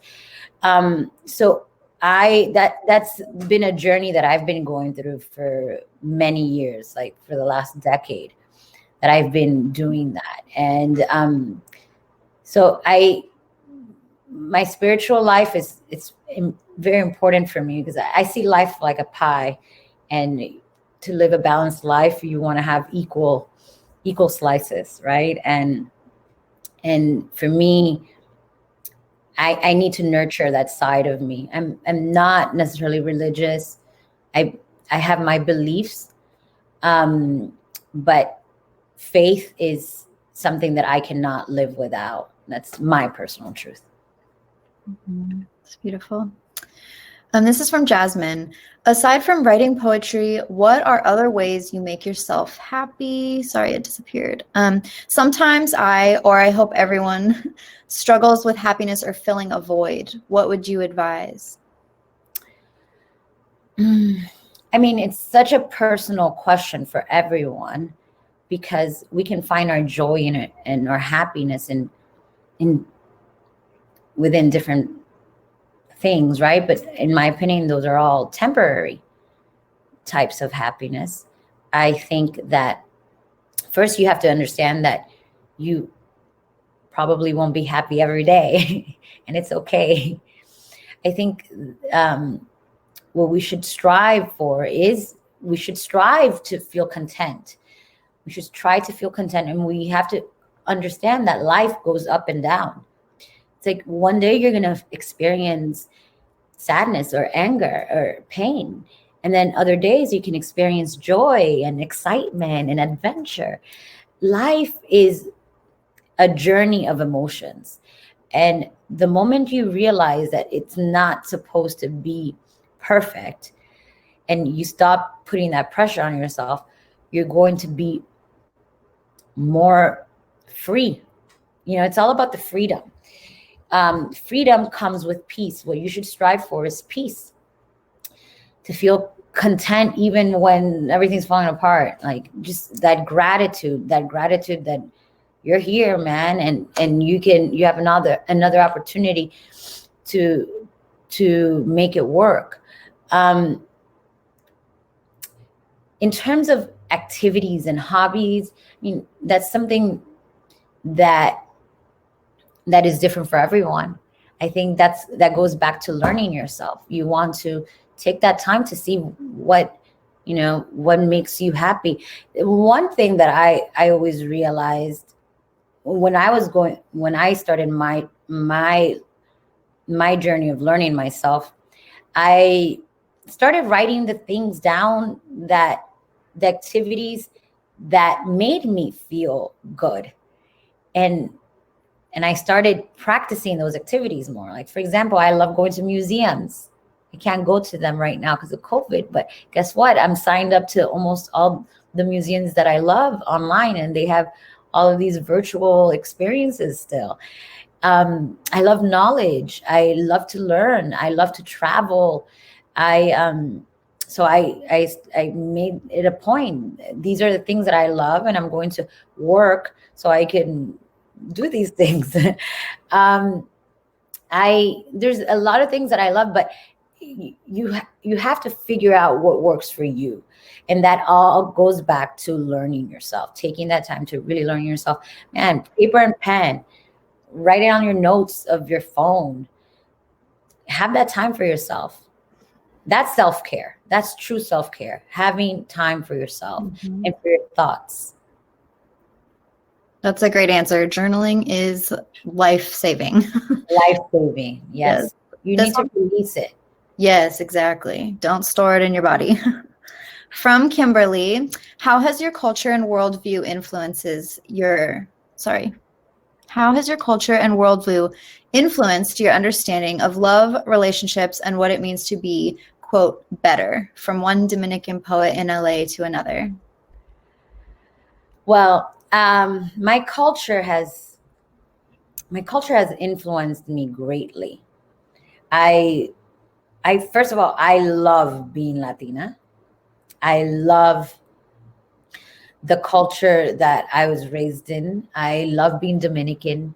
So that's been a journey that I've been going through for many years, like for the last decade that I've been doing that. And so my spiritual life it's very important for me, because I see life like a pie, and to live a balanced life, you want to have equal slices, right? And for me, I need to nurture that side of me. I'm not necessarily religious. I have my beliefs, but faith is something that I cannot live without. That's my personal truth. It's beautiful. This is from Jasmine. Aside from writing poetry, what are other ways you make yourself happy? Sorry, it disappeared. Sometimes I hope everyone struggles with happiness or filling a void. What would you advise? I mean, it's such a personal question for everyone, because we can find our joy in it and our happiness in within different things, right? But in my opinion, those are all temporary types of happiness. I think that first you have to understand that you probably won't be happy every day, and it's okay. I think what we should strive for is we should strive to feel content. We should try to feel content, and we have to understand that life goes up and down. It's like one day you're going to experience sadness or anger or pain, and then other days you can experience joy and excitement and adventure. Life is a journey of emotions, and the moment you realize that it's not supposed to be perfect and you stop putting that pressure on yourself, you're going to be more free. It's all about the freedom. Freedom comes with peace. What you should strive for is peace, to feel content even when everything's falling apart. Like just that gratitude that you're here, man, and you have another opportunity to make it work. In terms of activities and hobbies, I mean, that's something that is different for everyone. I think that goes back to learning yourself. You want to take that time to see what makes you happy. One thing that I always realized when I started my journey of learning myself, I started writing the things down, that the activities that made me feel good. And I started practicing those activities more. Like, for example, I love going to museums. I can't go to them right now because of COVID, but guess what? I'm signed up to almost all the museums that I love online, and they have all of these virtual experiences still. I love knowledge. I love to learn. I love to travel. So I made it a point. These are the things that I love, and I'm going to work so I can do these things. There's a lot of things that I love, but you have to figure out what works for you. And that all goes back to learning yourself, taking that time to really learn yourself. Man, paper and pen, write it on your notes of your phone. Have that time for yourself. That's self-care. That's true self-care. Having time for yourself and for your thoughts. That's a great answer. Journaling is life-saving. Life-saving, yes. You need to release it. Yes, exactly. Don't store it in your body. From Kimberly, how has your culture and worldview influenced your understanding of love, relationships, and what it means to be, quote, better, from one Dominican poet in LA to another? Well, my culture has influenced me greatly. I first of all, I love being Latina. I love the culture that I was raised in. I love being Dominican.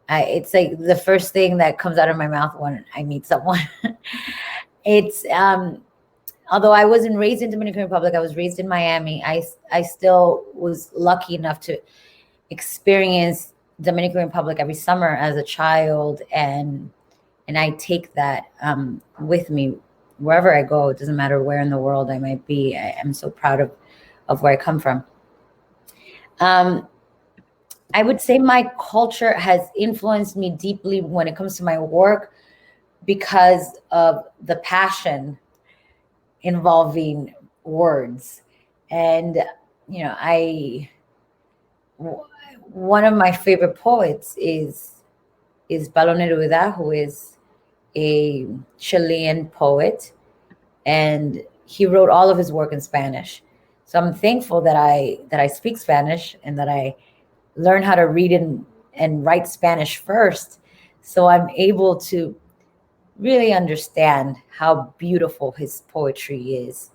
It's like the first thing that comes out of my mouth when I meet someone. It's although I wasn't raised in Dominican Republic, I was raised in Miami. I still was lucky enough to experience Dominican Republic every summer as a child, and I take that with me wherever I go. It doesn't matter where in the world I might be. I am so proud of where I come from. I would say my culture has influenced me deeply when it comes to my work because of the passion involving words. And, one of my favorite poets is Pablo Neruda, who is a Chilean poet, and he wrote all of his work in Spanish. So I'm thankful that I speak Spanish and that I learn how to read and write Spanish first. So I'm able to really understand how beautiful his poetry is.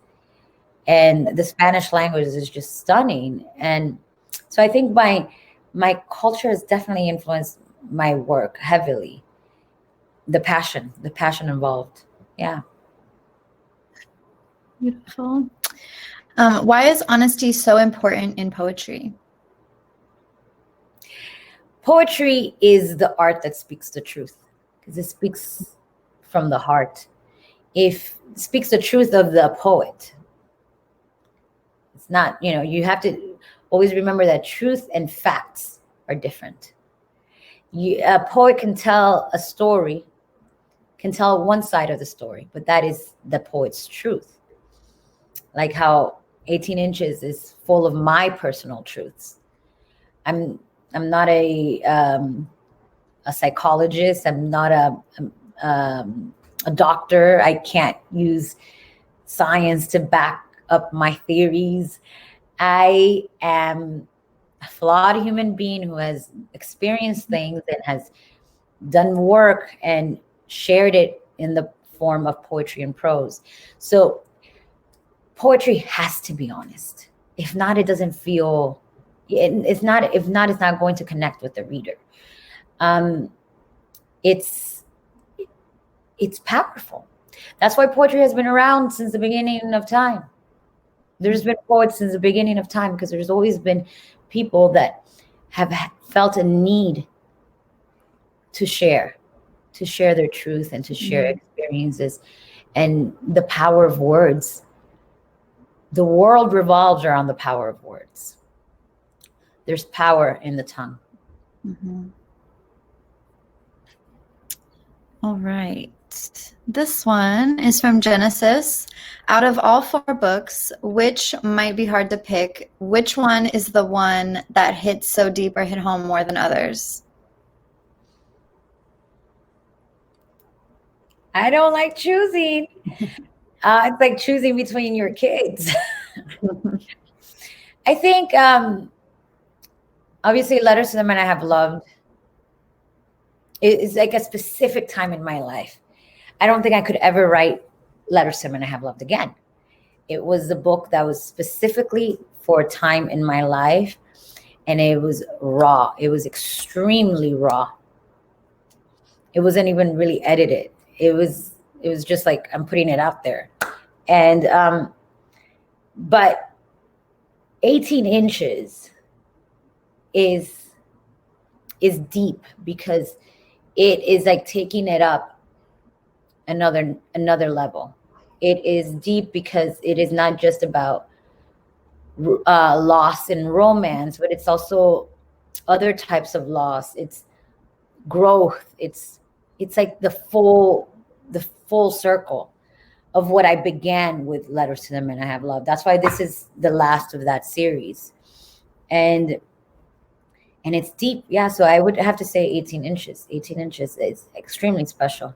And the Spanish language is just stunning. And so I think my culture has definitely influenced my work heavily. The passion involved. Yeah. Beautiful. Why is honesty so important in poetry? Poetry is the art that speaks the truth, because it speaks from the heart. If it speaks the truth of the poet, it's not, you have to always remember that truth and facts are different. A poet can tell a story, can tell one side of the story, but that is the poet's truth. Like how 18 inches is full of my personal truths. I'm not a psychologist. I'm not a doctor. I can't use science to back up my theories. I am a flawed human being who has experienced things and has done work and shared it in the form of poetry and prose. So poetry has to be honest. If not, it doesn't feel, it's not going to connect with the reader. It's powerful. That's why poetry has been around since the beginning of time. There's been poets since the beginning of time, because there's always been people that have felt a need to share their truth and to share experiences, and the power of words. The world revolves around the power of words. There's power in the tongue. Mm-hmm. All right. This one is from Genesis. Out of all 4 books, which might be hard to pick, which one is the one that hits so deep or hit home more than others? I don't like choosing. It's like choosing between your kids. I think, obviously, Letters to the Man I Have Loved is like a specific time in my life. I don't think I could ever write Letters to the Man I Have Loved again. It was the book that was specifically for a time in my life, and it was raw. It was extremely raw. It wasn't even really edited. It was just like, I'm putting it out there. And but 18 inches is deep, because it is like taking it up another level. It is deep because it is not just about loss and romance, but it's also other types of loss. It's growth. It's like the full circle of what I began with Letters to the Man I Have Loved. That's why this is the last of that series. And it's deep. Yeah, so I would have to say 18 inches. 18 inches is extremely special.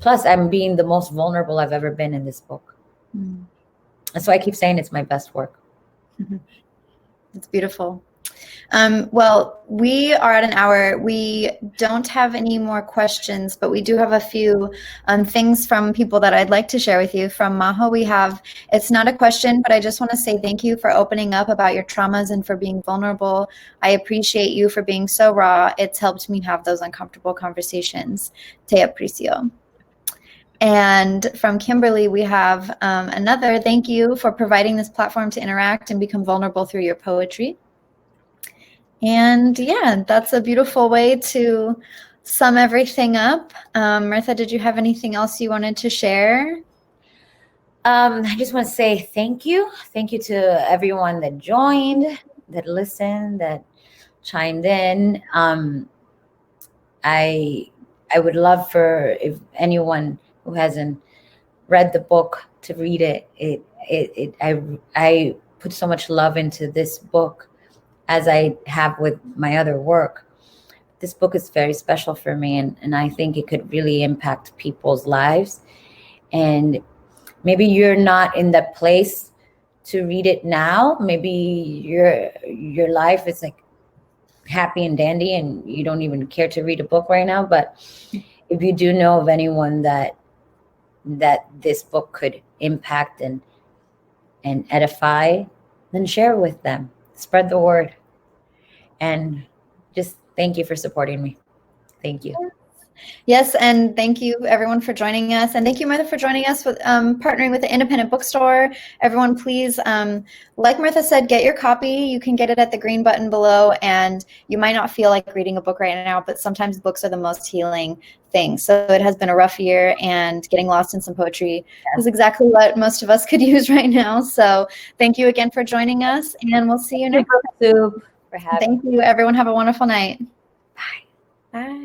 Plus, I'm being the most vulnerable I've ever been in this book. Mm. That's why I keep saying it's my best work. Mm-hmm. It's beautiful. Well, we are at an hour. We don't have any more questions, but we do have a few things from people that I'd like to share with you. From Maho, we have, it's not a question, but I just want to say thank you for opening up about your traumas and for being vulnerable. I appreciate you for being so raw. It's helped me have those uncomfortable conversations. Te aprecio. And from Kimberly, we have another thank you for providing this platform to interact and become vulnerable through your poetry. And yeah, that's a beautiful way to sum everything up. Mirtha, did you have anything else you wanted to share? I just want to say thank you. Thank you to everyone that joined, that listened, that chimed in. I would love for if anyone who hasn't read the book to read it. I put so much love into this book as I have with my other work. This book is very special for me, and I think it could really impact people's lives. And maybe you're not in that place to read it now. Maybe your life is like happy and dandy and you don't even care to read a book right now. But if you do know of anyone that this book could impact and edify, then share it with them. Spread the word. And just thank you for supporting me. Thank you. Yes, and thank you everyone for joining us. And thank you, Mirtha, for joining us with partnering with the Independent Bookstore. Everyone, please, like Mirtha said, get your copy. You can get it at the green button below. And you might not feel like reading a book right now, but sometimes books are the most healing thing. So it has been a rough year, and getting lost in some poetry is exactly what most of us could use right now. So thank you again for joining us, and we'll see you next time. For having Thank you, everyone. Have a wonderful night. Bye. Bye.